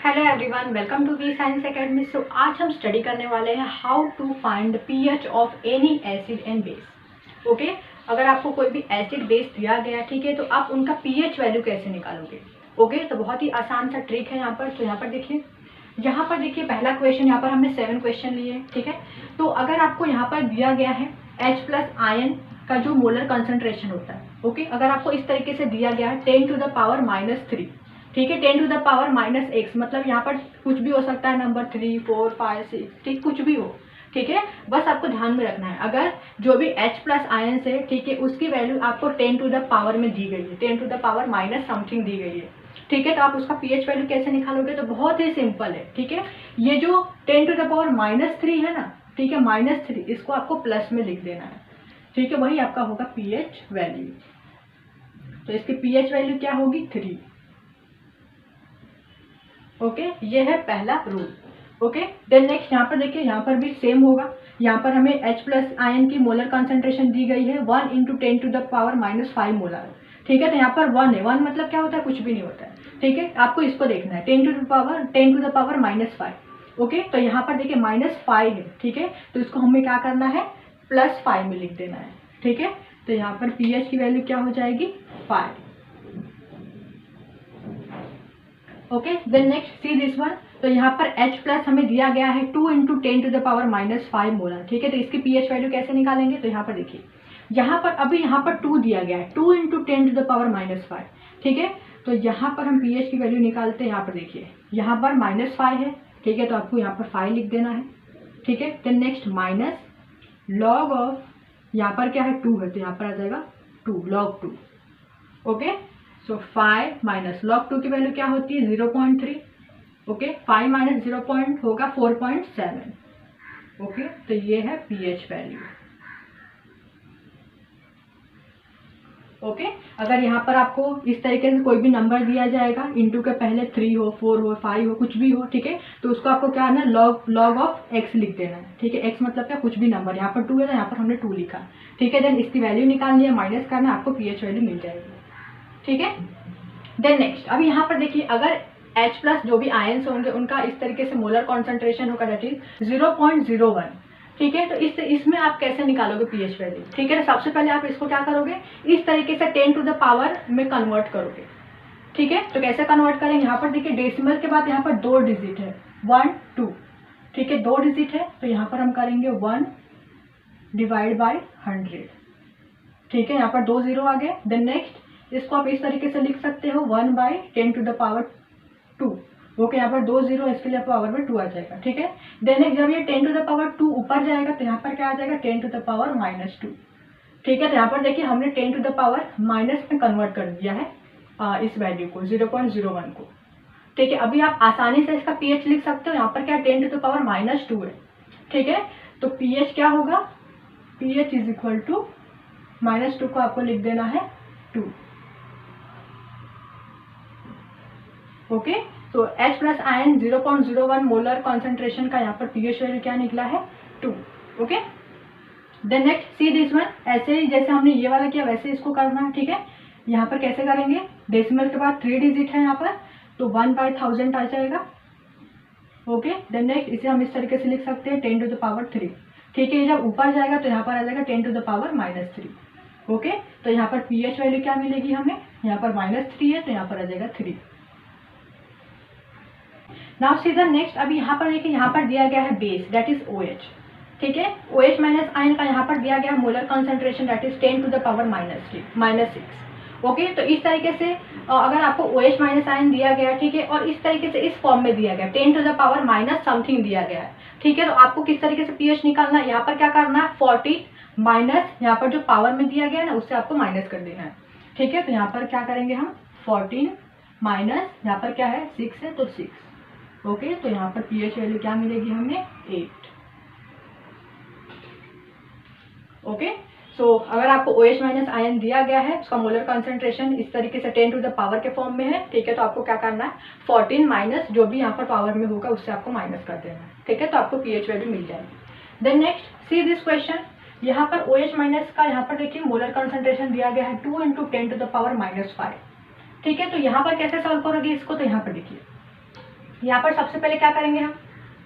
Hello everyone, welcome to V science academy. So आज हम study करने वाले हैं how to find pH of any acid and base. Okay, अगर आपको कोई भी एसिड बेस दिया गया, ठीक है, तो आप उनका पीएच वैल्यू कैसे निकालोगे। ओके, तो बहुत ही आसान सा ट्रिक है यहाँ पर। तो यहाँ पर देखिए पहला क्वेश्चन, यहाँ पर हमने 7 क्वेश्चन लिए, ठीक है। तो अगर आपको यहाँ पर दिया गया है H+ आयन का जो मोलर कंसंट्रेशन होता है, ओके, अगर आपको इस तरीके से दिया गया है 10⁻⁻3, ठीक है, 10⁻⁻x, मतलब यहाँ पर कुछ भी हो सकता है, नंबर 3, 4, 5, 6, ठीक, कुछ भी हो, ठीक है। बस आपको ध्यान में रखना है, अगर जो भी H+ आयन से, ठीक है, उसकी वैल्यू आपको 10 में दी गई है, 10⁻- समथिंग दी गई है, ठीक है, तो आप उसका पीएच वैल्यू कैसे निकालोगे। तो बहुत ही सिंपल है, ठीक है। ये जो 10⁻³ है ना, ठीक है, -3, इसको आपको प्लस में लिख देना है, ठीक है, वही आपका होगा पीएच वैल्यू। तो इसकी पीएच वैल्यू क्या होगी, 3। ओके, ये है पहला रूल। ओके, देन नेक्स्ट यहाँ पर देखिए, यहाँ पर भी सेम होगा। यहाँ पर हमें H+ आयन की मोलर कंसंट्रेशन दी गई है 1 × 10⁻⁻5 मोलर, ठीक है। तो यहाँ पर 1 है, 1 मतलब क्या होता है, कुछ भी नहीं होता है, ठीक है। आपको इसको देखना है 10⁻⁻5। ओके, तो यहाँ पर देखिए -5 है, ठीक है, तो इसको हमें क्या करना है, +5 में लिख देना है, ठीक है। तो यहाँ पर पीएच की वैल्यू क्या हो जाएगी, 5। Okay, then next see this one. तो यहाँ पर H+ हमें दिया गया है 2 × 10⁻⁻5 मोलर, ठीक है। तो इसकी पीएच वैल्यू कैसे निकालेंगे। तो यहाँ पर देखिए, यहाँ पर 2 दिया गया है, 2 × 10⁻⁻5, ठीक है। तो यहाँ पर हम पीएच की वैल्यू निकालते हैं। यहाँ पर देखिए, यहाँ पर -5 है, ठीक है, तो आपको यहाँ पर 5 लिख देना है, ठीक है। Then next minus log off, यहाँ पर क्या है, 2 है, तो यहाँ पर आ जाएगा 2, log 2। ओके, सो 5 माइनस log 2 की वैल्यू क्या होती है, 0.3। ओके, 5 माइनस 0 होगा 4.7। ओके, तो ये है पीएच वैल्यू। ओके, अगर यहाँ पर आपको इस तरीके से कोई भी नंबर दिया जाएगा, इंटू के पहले 3 हो, 4 हो, 5 हो, कुछ भी हो, ठीक है, तो उसको आपको क्या है, log ऑफ x लिख देना है, ठीक है। x मतलब क्या, कुछ भी नंबर, यहाँ पर 2 है तो यहाँ पर हमने 2 लिखा, ठीक है। देन इसकी वैल्यू निकालनी है, माइनस करना, आपको पीएच वैल्यू मिल जाएगी, ठीक है। देन नेक्स्ट, अब यहाँ पर देखिए, अगर H+ जो भी आयन्स होंगे उनका इस तरीके से मोलर कॉन्सेंट्रेशन होगा, दैट इज 0.01, ठीक है। तो इसमें आप कैसे निकालोगे पीएच वैल्यू, ठीक है। तो सबसे पहले आप इसको क्या करोगे, इस तरीके से 10 में कन्वर्ट करोगे, ठीक है। तो कैसे कन्वर्ट करेंगे, यहाँ पर देखिए डेसिमल के बाद यहाँ पर 2 डिजिट है, 1, 2, ठीक है, 2 डिजिट है, तो यहाँ पर हम करेंगे 1 डिवाइड बाई 100, ठीक है। यहाँ पर 2 0 आ गए। देन नेक्स्ट, इसको आप इस तरीके से लिख सकते हो 1/10⁻²। ओके, यहाँ पर 2 0, इसके लिए पावर में 2 आ जाएगा, ठीक है। देन जब ये 10⁻² ऊपर जाएगा तो यहाँ पर क्या आ जाएगा, 10⁻⁻², ठीक है। तो यहाँ पर देखिए, हमने 10⁻⁻ में कन्वर्ट कर दिया है इस वैल्यू को, 0.01 को, ठीक है। अभी आप आसानी से इसका पीएच लिख सकते हो। यहाँ पर क्या 10⁻⁻2 है, ठीक है। तो पीएच क्या होगा, पीएच इज इक्वल टू -2 को आपको लिख देना है 2। ओके, तो H+ आयन 0.01 मोलर कॉन्सेंट्रेशन का यहाँ पर पीएच वैल्यू क्या निकला है, 2। Okay, then next see this one. ऐसे ही जैसे हमने ये वाला किया वैसे इसको करना है, ठीक है। यहाँ पर कैसे करेंगे, डेसिमल के बाद 3 डिजिट है यहाँ पर, तो 1/1000 आ जाएगा। ओके, देन नेक्स्ट इसे हम इस तरीके से लिख सकते हैं 10⁻3, ठीक है। जब ऊपर जाएगा तो यहाँ पर आ जाएगा 10⁻⁻3। ओके, तो यहाँ पर पीएच वैल्यू क्या मिलेगी हमें, यहाँ पर -3 है, तो यहाँ पर आ जाएगा 3। Now see the next. अभी यहाँ पर देखिए, यहाँ पर दिया गया है बेस, दैट इज OH, ठीक है। OH- आयन का यहाँ पर दिया गया है molar concentration, that is 10⁻⁻6। Okay, तो इस तरीके से अगर आपको OH- आयन दिया गया, ठीक है, और इस तरीके से इस फॉर्म में दिया गया 10⁻⁻ समथिंग दिया गया है, ठीक है, तो आपको किस तरीके से पीएच निकालना है, यहाँ पर क्या करना है, 40 माइनस यहाँ पर जो पावर में दिया गया है ना, उससे आपको माइनस कर देना है, ठीक है। तो यहाँ पर क्या करेंगे हम, 14 माइनस यहाँ पर क्या है, 6 है, तो 6। ओके, तो यहाँ पर पीएच वैल्यू क्या मिलेगी हमें, 8। ओके, सो अगर आपको OH- आयन दिया गया है, उसका मोलर कंसंट्रेशन इस तरीके से 10 के फॉर्म में है, ठीक है, तो आपको क्या करना है, 14 माइनस जो भी यहाँ पर पावर में होगा उससे आपको माइनस कर देना है, ठीक है। तो आपको पीएच वैल्यू मिल जाएगी। Then next see this question. यहाँ पर OH- का यहाँ पर देखिए मोलर कंसंट्रेशन दिया गया है 2 × 10⁻⁻5, ठीक है। तो यहाँ पर कैसे सॉल्व करोगे इसको, तो यहाँ पर देखिए, यहाँ पर सबसे पहले क्या करेंगे हम,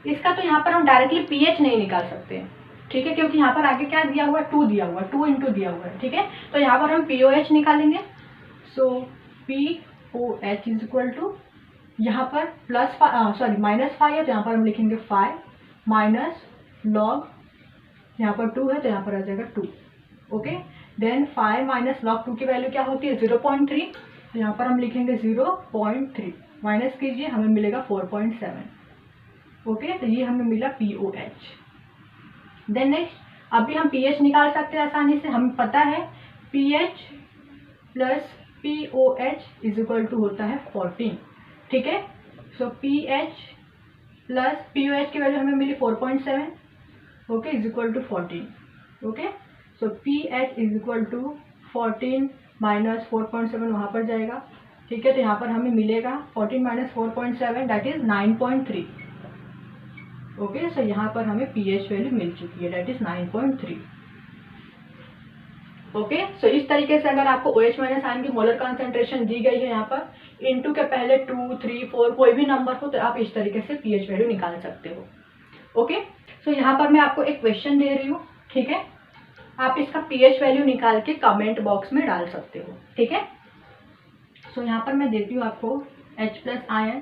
इसका तो यहाँ पर हम डायरेक्टली पीएच नहीं निकाल सकते हैं, ठीक है, क्योंकि यहाँ पर आगे क्या दिया हुआ है, 2 दिया हुआ है, 2 × दिया हुआ है, ठीक है। तो यहाँ पर हम POH निकालेंगे। सो POH इज इक्वल टू, यहाँ पर -5 है तो यहाँ पर हम लिखेंगे 5 माइनस लॉग, यहाँ पर 2 है तो यहाँ पर आ जाएगा 2, ओके। देन 5 माइनस लॉग 2 की वैल्यू क्या होती है, 0.3, तो यहाँ पर हम लिखेंगे 0.3, माइनस कीजिए हमें मिलेगा 4.7, ओके। तो ये हमें मिला POH। देन नेक्स्ट अभी हम pH निकाल सकते हैं आसानी से, हमें पता है pH plus POH is equal to होता है 14, ठीक है। सो pH प्लस POH की वैल्यू हमें मिली 4.7, okay, is equal to 14, okay. So pH is equal to 14 minus 4.7 वहाँ पर जाएगा, ठीक है। तो यहाँ पर हमें मिलेगा 14 माइनस 4.7 दैट इज 9.3, ओके। सो यहाँ पर हमें pH वैल्यू मिल चुकी है दैट इज 9.3, ओके। सो इस तरीके से अगर आपको OH माइनस आयन की मोलर कॉन्सेंट्रेशन दी गई है यहाँ पर इनटू के पहले 2, 3, 4 कोई भी नंबर हो तो आप इस तरीके से pH वैल्यू निकाल सकते हो, ओके। सो यहाँ पर मैं आपको एक क्वेश्चन दे रही हूँ, ठीक है, आप इसका pH वैल्यू निकाल के कमेंट बॉक्स में डाल सकते हो, ठीक है। सो यहाँ पर मैं देती हूँ आपको H plus ion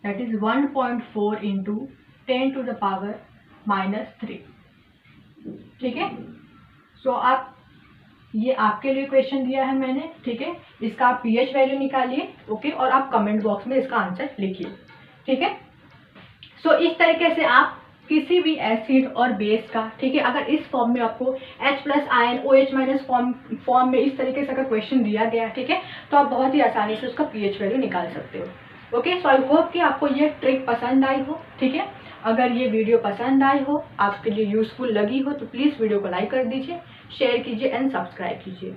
that is 1.4 × 10⁻³ 3, ठीक है। सो आप, ये आपके लिए क्वेश्चन दिया है मैंने, ठीक है, इसका आप pH वैल्यू निकालिए, ओके, और आप कमेंट बॉक्स में इसका आंसर लिखिए, ठीक है। सो इस तरीके से आप किसी भी एसिड और बेस का, ठीक है, अगर इस फॉर्म में आपको H plus ion OH minus form में इस तरीके से अगर क्वेश्चन दिया गया, ठीक है, तो आप बहुत ही आसानी से उसका pH वैल्यू निकाल सकते हो, ओके। सो आई होप कि आपको ये ट्रिक पसंद आई हो, ठीक है। अगर ये वीडियो पसंद आई हो, आपके लिए यूजफुल लगी हो तो प्लीज़ वीडियो को लाइक कर दीजिए, शेयर कीजिए एंड सब्सक्राइब कीजिए।